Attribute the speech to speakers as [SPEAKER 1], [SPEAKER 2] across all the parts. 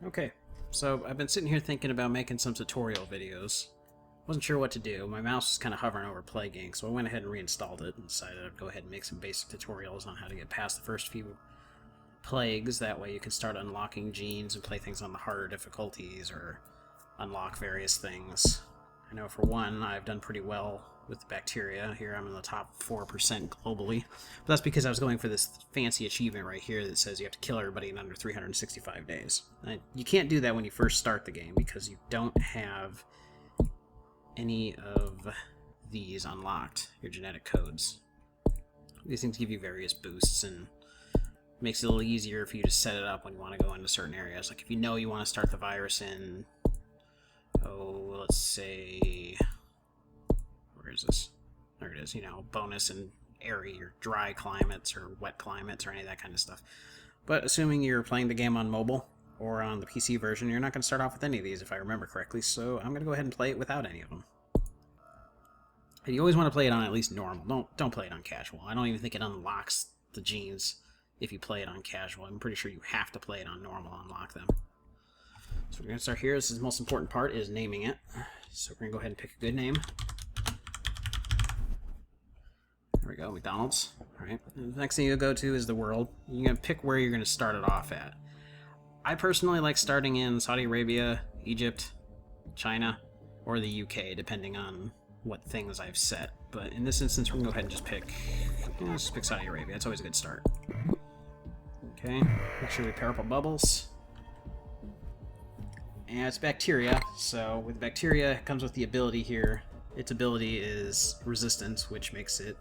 [SPEAKER 1] Okay, so I've been sitting here thinking about making some tutorial videos. Wasn't sure what to do. My mouse was kind of hovering over Plague Inc., so I went ahead and reinstalled it and decided I'd go ahead and make some basic tutorials on how to get past the first few plagues. That way you can start unlocking genes and play things on the harder difficulties or unlock various things. I know for one, I've done pretty well with the bacteria. Here I'm in the top 4% globally. But that's because I was going for this fancy achievement right here that says you have to kill everybody in under 365 days. And you can't do that when you first start the game because you don't have any of these unlocked, your genetic codes. These things give you various boosts and makes it a little easier for you to set it up when you want to go into certain areas. Like if you know you want to start the virus in, let's say, where is this? There it is, bonus in airy or dry climates or wet climates or any of that kind of stuff. But assuming you're playing the game on mobile or on the PC version, you're not going to start off with any of these if I remember correctly, so I'm going to go ahead and play it without any of them. And you always want to play it on at least normal. Don't play it on casual. I don't even think it unlocks the genes if you play it on casual. I'm pretty sure you have to play it on normal to unlock them. So we're going to start here. This is the most important part, is naming it. So we're going to go ahead and pick a good name. There we go, McDonald's. Alright, the next thing you'll go to is the world. You're going to pick where you're going to start it off at. I personally like starting in Saudi Arabia, Egypt, China, or the UK, depending on what things I've set. But in this instance, we're going to go ahead and just pick, let's just pick Saudi Arabia. It's always a good start. Okay, make sure we pair up our bubbles. And it's bacteria, so with bacteria, it comes with the ability here. Its ability is resistance, which makes it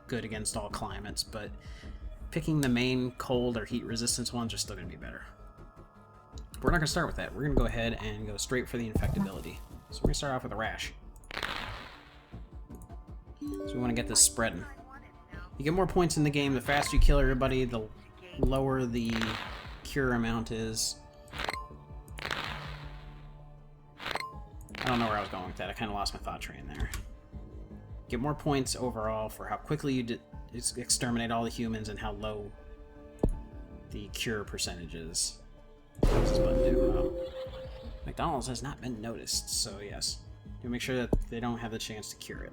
[SPEAKER 1] good against all climates, but picking the main cold or heat resistance ones are still going to be better. But we're not going to start with that. We're going to go ahead and go straight for the infectability. So we're going to start off with a rash. So we want to get this spreading. You get more points in the game the faster you kill everybody, the lower the cure amount is. I don't know where I was going with that. I kind of lost my thought train there. Get more points overall for how quickly you exterminate all the humans and how low the cure percentage is. What does this button do? Oh. McDonald's has not been noticed, so yes. You make sure that they don't have the chance to cure it.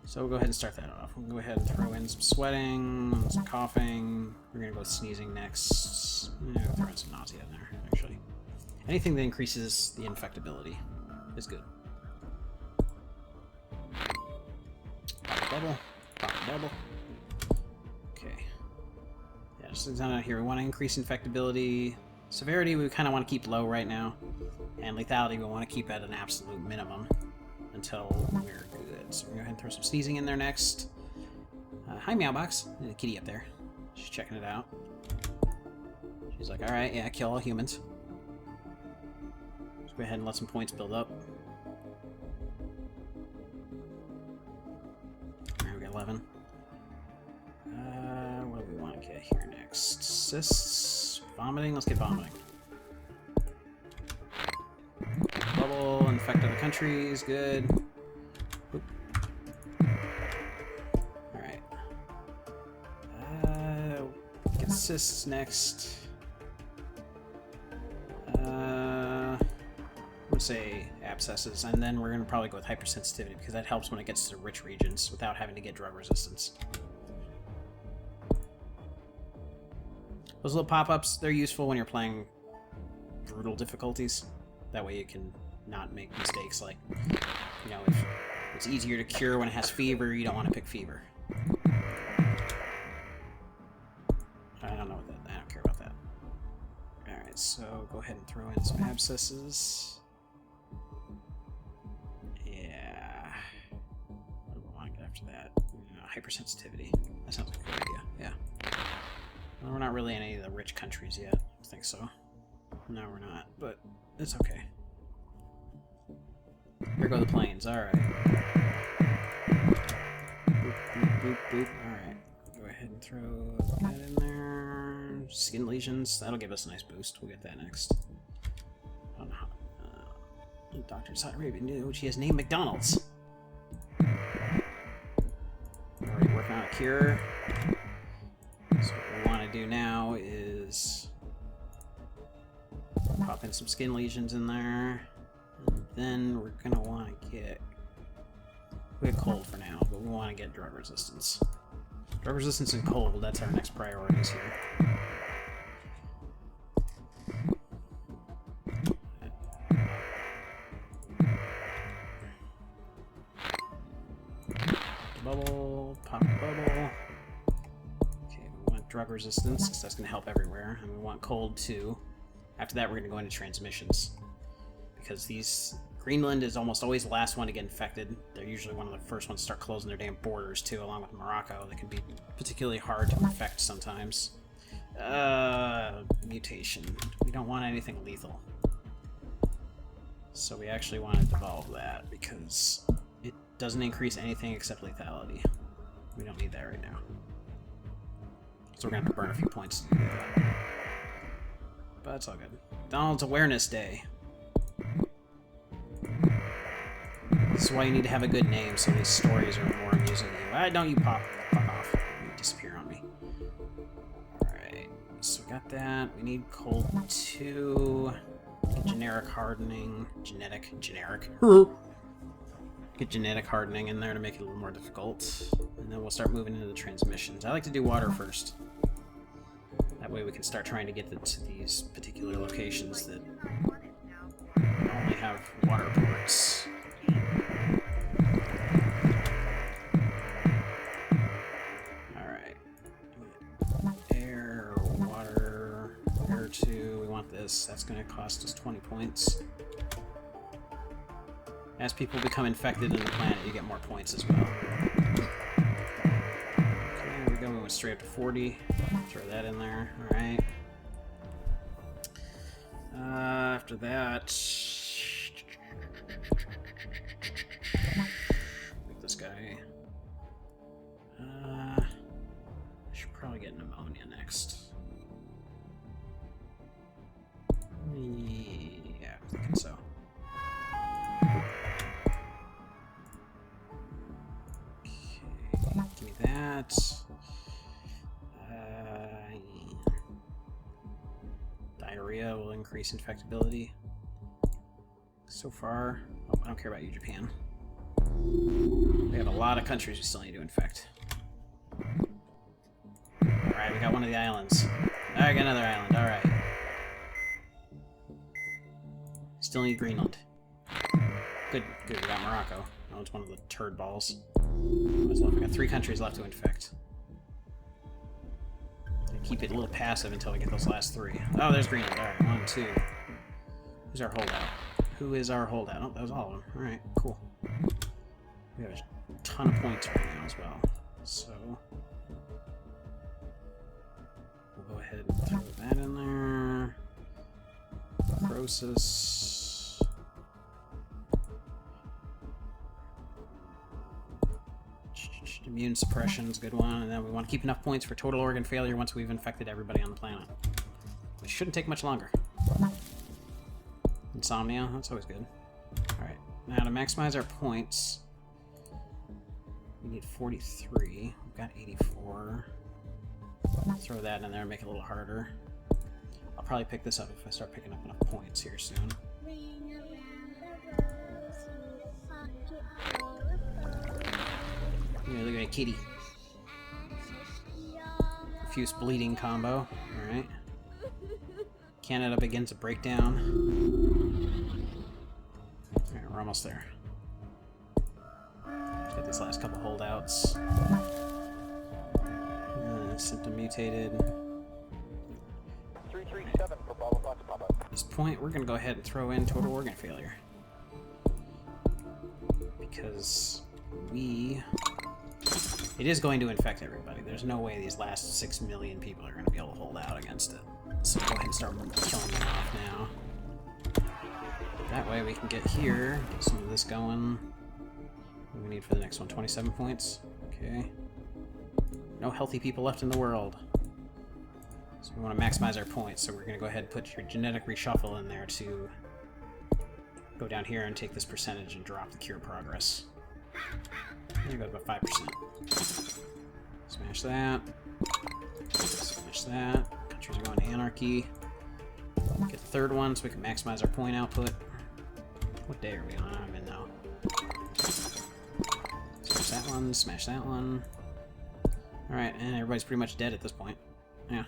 [SPEAKER 1] So we'll go ahead and start that off. We'll go ahead and throw in some sweating, some coughing. We're going to go with sneezing next. Yeah, we'll throw in some nausea in there, actually. Anything that increases the infectability is good. Pop a bubble. Pop a bubble. Okay. Yeah, just down here. We want to increase infectability. Severity we kind of want to keep low right now. And lethality we want to keep at an absolute minimum until we're good. So we're going to go ahead and throw some sneezing in there next. Hi, Meowbox. There's a kitty up there. She's checking it out. She's like, alright, yeah, kill all humans. Let's go ahead and let some points build up. Alright, we got 11. What do we want to get here next? Cysts. Vomiting. Let's get vomiting. Bubble. Infect other countries. Good. Oop. Alright. Get cysts next. Let's say abscesses, and then we're going to probably go with hypersensitivity because that helps when it gets to rich regions without having to get drug resistance. Those little pop-ups, they're useful when you're playing brutal difficulties. That way you can not make mistakes like, if it's easier to cure when it has fever, you don't want to pick fever. I don't know what that, I don't care about that. Alright, so go ahead and throw in some abscesses. Yeah. What do we want to get after that? Hypersensitivity. That sounds like a good idea, yeah. Well, we're not really in any of the rich countries yet. I don't think so. No, we're not, but it's okay. Here go the planes, alright. Boop, boop, boop, boop. Alright. Go ahead and throw that in there. Skin lesions, that'll give us a nice boost. We'll get that next. I don't know how. Dr. Saudi Arabia knew she has named McDonald's. We're already working on a cure. So what we want to do now is Pop in some skin lesions in there. And then we're gonna want to get... We have cold for now, but we want to get drug resistance. Drug resistance and cold, that's our next priorities here. Bubble, pop a bubble. Okay, we want drug resistance, because that's going to help everywhere. And we want cold too. After that, we're going to go into transmissions. Because these... Greenland is almost always the last one to get infected. They're usually one of the first ones to start closing their damn borders too, along with Morocco. They can be particularly hard to infect sometimes. Mutation. We don't want anything lethal. So we actually want to devolve that, because it doesn't increase anything except lethality. We don't need that right now. So we're going to have to burn a few points to do that. But that's all good. Donald's Awareness Day. This is why you need to have a good name, so these stories are more amusing to you. Why don't you fuck off? You disappear on me. Alright, so we got that. We need cold 2. Get generic hardening. Generic. Get genetic hardening in there to make it a little more difficult. And then we'll start moving into the transmissions. I like to do water first. That way we can start trying to get to these particular locations that only have water ports. Alright. Air, water, air 2. We want this. That's going to cost us 20 points. As people become infected in the planet, you get more points as well. Okay, there we go. We went straight up to 40. Throw that in there. Alright. After that... this guy. I should probably get Pneumonia next. Yeah, I'm thinking so. Okay, give me that. Diarrhea will increase infectability. So far, oh, I don't care about you, Japan. We have a lot of countries we still need to infect. Alright, we got one of the islands. Alright, got another island, alright. Still need Greenland. Good, we got Morocco. Oh, it's one of the turd balls. What's left? We got 3 countries left to infect. Keep it a little passive until we get those last 3. Oh, there's Greenland. Alright, 1, 2. Who's our holdout? Who is our holdout? Oh, that was all of them. Alright, cool. We have a ton of points right now as well. So we'll go ahead and throw that in there. Necrosis. Immune suppression's a good one, and then we want to keep enough points for total organ failure once we've infected everybody on the planet. Which shouldn't take much longer. Insomnia, that's always good. Alright, now to maximize our points, we need 43. We've got 84. Throw that in there and make it a little harder. I'll probably pick this up if I start picking up enough points here soon. Yeah, look at a kitty. Profuse bleeding combo. Alright. Canada begins a breakdown. Alright, we're almost there. Let's get these last couple holdouts. Symptom mutated.
[SPEAKER 2] 337 for Bravo Fox Papa.
[SPEAKER 1] At this point, we're going to go ahead and throw in total organ failure. Because it is going to infect everybody. There's no way these last 6 million people are going to be able to hold out against it. So go ahead and start killing them off now. That way we can get here, get some of this going. What do we need for the next one? 27 points? Okay. No healthy people left in the world. So we want to maximize our points, so we're going to go ahead and put your genetic reshuffle in there to go down here and take this percentage and drop the cure progress. There you go, about 5%. Smash that. Smash that. Countries are going to anarchy. Get the third one so we can maximize our point output. What day are we on? I'm in now. Smash that one, smash that one. Alright, and everybody's pretty much dead at this point. Yeah.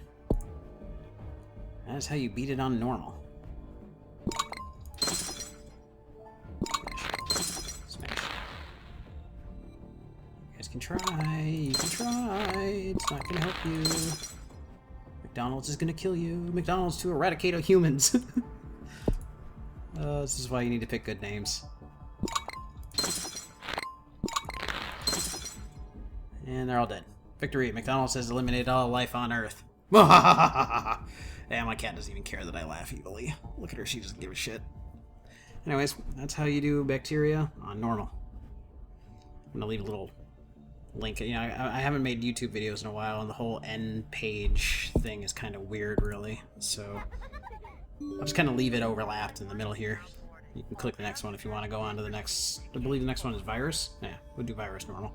[SPEAKER 1] That is how you beat it on normal. Smash. You guys can try. You can try. It's not gonna help you. McDonald's is gonna kill you. McDonald's to eradicate humans. This is why you need to pick good names. And they're all dead. Victory. McDonald's has eliminated all life on Earth. Yeah, my cat doesn't even care that I laugh evilly. Look at her, she doesn't give a shit. Anyways, that's how you do bacteria on normal. I'm gonna leave a little link. You know, I haven't made YouTube videos in a while, and the whole end page thing is kind of weird, really. So I'll just kind of leave it overlapped in the middle here. You can click the next one if you want to go on to the next. I believe the next one is virus. Yeah, we'll do virus normal.